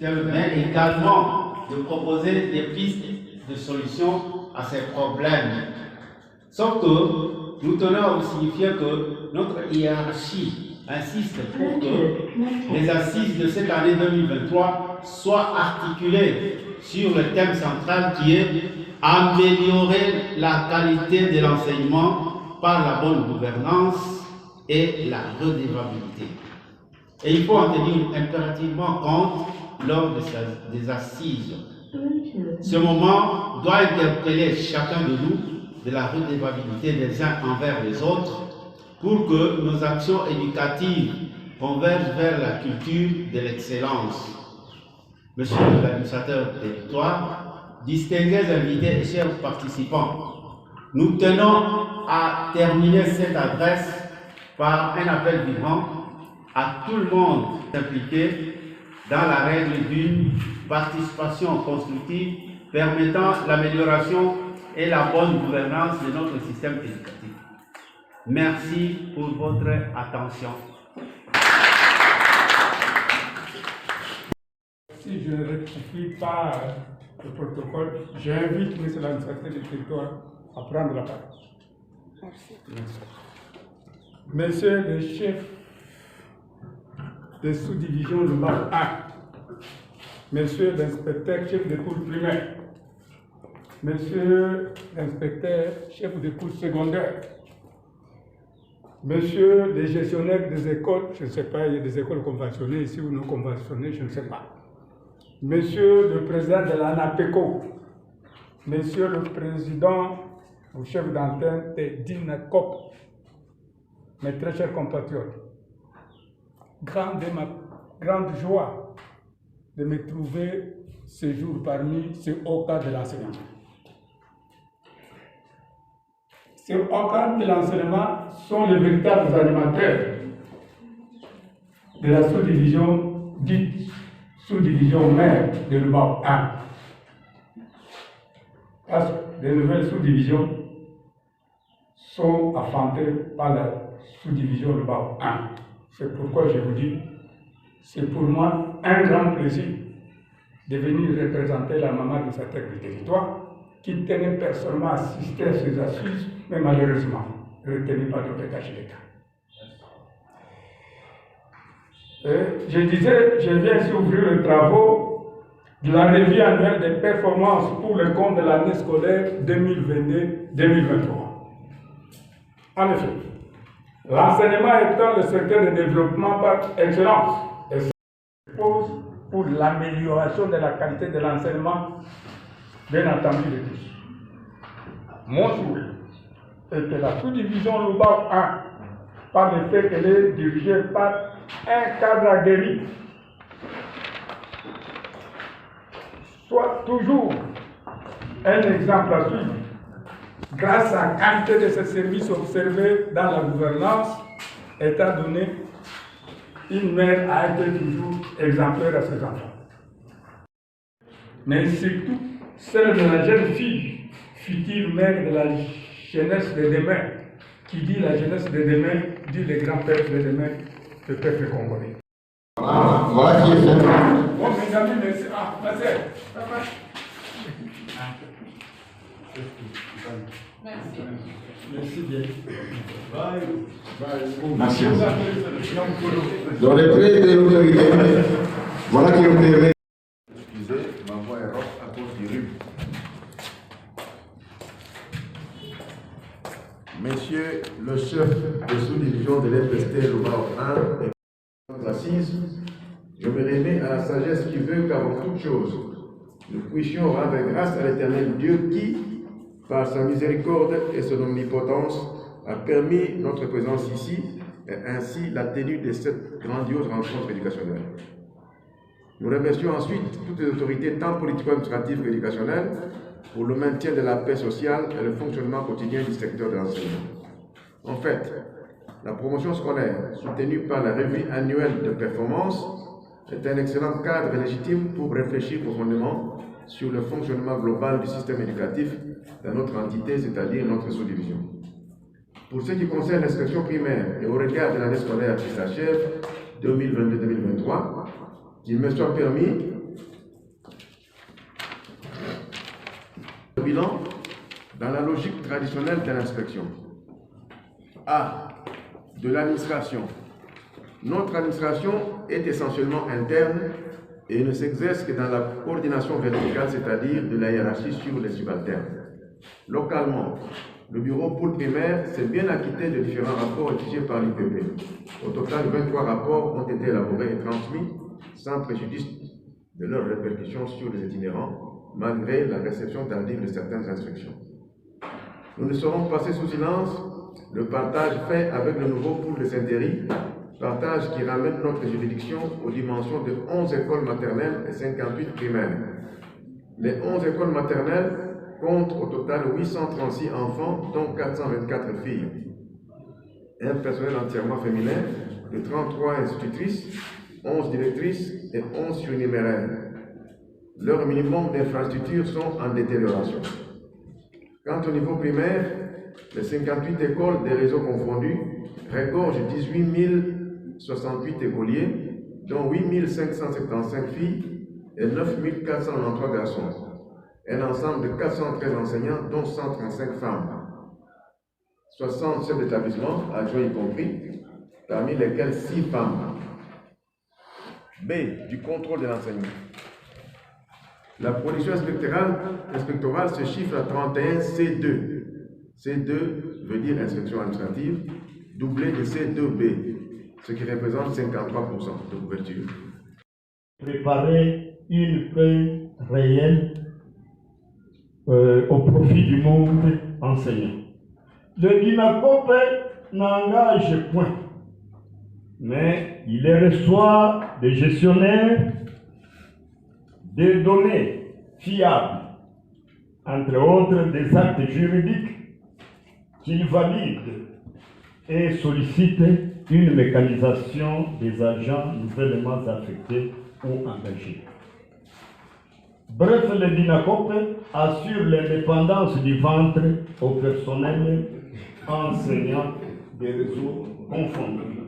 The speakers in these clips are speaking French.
mais également de proposer des pistes de solutions à ces problèmes. Sauf que nous tenons à vous signifier que notre hiérarchie insiste pour que les assises de cette année 2023 soient articulées sur le thème central qui est améliorer la qualité de l'enseignement par la bonne gouvernance et la redevabilité. Et il faut en tenir impérativement compte lors des assises. Ce moment doit interpeller chacun de nous de la redevabilité des uns envers les autres pour que nos actions éducatives convergent vers la culture de l'excellence. Monsieur l'administrateur du territoire, distingués invités et chers participants, nous tenons à terminer cette adresse par un appel vibrant à tout le monde impliqué dans la règle d'une participation constructive permettant l'amélioration et la bonne gouvernance de notre système éducatif. Merci pour votre attention. Si je ne rectifie pas le protocole, j'invite M. l'administrateur du territoire à prendre la parole. Merci. Monsieur le chef de sous-division de BAC 1, Monsieur l'inspecteur chef de cours primaire, Monsieur l'inspecteur chef de cours secondaire, Monsieur les gestionnaires des écoles, je ne sais pas, il y a des écoles conventionnées ici ou non conventionnées, je ne sais pas. Monsieur le président de l'ANAPECO, Monsieur le président ou chef d'antenne de DINACOP, mes très chers compatriotes, ma grande joie de me trouver ce jour parmi ces hauts cadres de l'enseignement. Ces hauts cadres de l'enseignement sont les véritables animateurs de la sous-division dite sous-division mère de l'UBAO 1. Parce que les nouvelles sous-divisions sont affrontées par la sous-division l'UBAO 1. C'est pourquoi je vous dis, c'est pour moi un grand plaisir de venir représenter la maman de cette du territoire qui tenait personnellement à assister à ces assises, mais malheureusement, retenue par d'autres cachets d'État. Je disais, je viens ici ouvrir les travaux de la revue annuelle des performances pour le compte de l'année scolaire 2022-2023. En effet, l'enseignement étant le secteur de développement par excellence et se pose pour l'amélioration de la qualité de l'enseignement, bien entendu de tous. Mon souhait est que la sous-division LUBAC 1, par le fait qu'elle est dirigée par un cadre aguerri, soit toujours un exemple à suivre grâce à la qualité de ces services observés dans la gouvernance, étant donné une mère a été toujours exemplaire à ses enfants. Mais surtout, celle de la jeune fille, future mère de la jeunesse de demain, qui dit la jeunesse de demain, dit le grand peuple de demain, le peuple congolais. Voilà qui est fait. Bon, mes amis, merci. Ah, merci. Merci. Merci bien. Merci. Dans les traits de l'autorité, voilà qui ont été. Excusez, ma voix est rock à cause du rhume. Messieurs le chef de sous-division de l'FST LUBAO 1 et assises, je me remets à la sagesse qui veut qu'avant toute chose, nous puissions rendre grâce à l'Éternel Dieu qui, par sa miséricorde et son omnipotence, a permis notre présence ici et ainsi la tenue de cette grandiose rencontre éducationnelle. Nous remercions ensuite toutes les autorités tant politico-administratives qu'éducationnelles pour le maintien de la paix sociale et le fonctionnement quotidien du secteur de l'enseignement. En fait, la promotion scolaire, soutenue par la revue annuelle de performance, est un excellent cadre légitime pour réfléchir profondément sur le fonctionnement global du système éducatif dans notre entité, c'est-à-dire notre sous-division. Pour ce qui concerne l'inscription primaire et au regard de l'année scolaire qui s'achève, 2022-2023, qu'il me soit permis, bilan dans la logique traditionnelle de l'inspection. A. De l'administration. Notre administration est essentiellement interne et ne s'exerce que dans la coordination verticale, c'est-à-dire de la hiérarchie sur les subalternes. Localement, le bureau pôle primaire s'est bien acquitté de différents rapports exigés par l'IPP. Au total, 23 rapports ont été élaborés et transmis sans préjudice de leurs répercussions sur les itinérants, malgré la réception tardive de certaines instructions. Nous ne saurons passer sous silence le partage fait avec le nouveau pôle de Saint-Héry, partage qui ramène notre juridiction aux dimensions de 11 écoles maternelles et 58 primaires. Les 11 écoles maternelles comptent au total 836 enfants, dont 424 filles. Un personnel entièrement féminin de 33 institutrices, 11 directrices et 11 surnuméraires. Leurs minimums d'infrastructures sont en détérioration. Quant au niveau primaire, les 58 écoles des réseaux confondus regorgent 18 068 écoliers, dont 8 575 filles et 9 493 garçons. Un ensemble de 413 enseignants, dont 135 femmes. 60 chefs d'établissement, adjoints y compris, parmi lesquels 6 femmes. B. Du contrôle de l'enseignement. La production inspectorale se chiffre à 31 C2. C2 veut dire inspection administrative, doublé de C2B, ce qui représente 53% de couverture. Préparer une paix réelle au profit du monde enseignant. Le DINACOPE n'engage point, mais il reçoit des gestionnaires des données fiables, entre autres des actes juridiques qu'il valide et sollicite une mécanisation des agents nouvellement affectés ou engagés. Bref, le DINACOPE assure l'indépendance du ventre au personnel enseignant des réseaux confondus.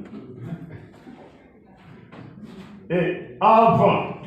Et avant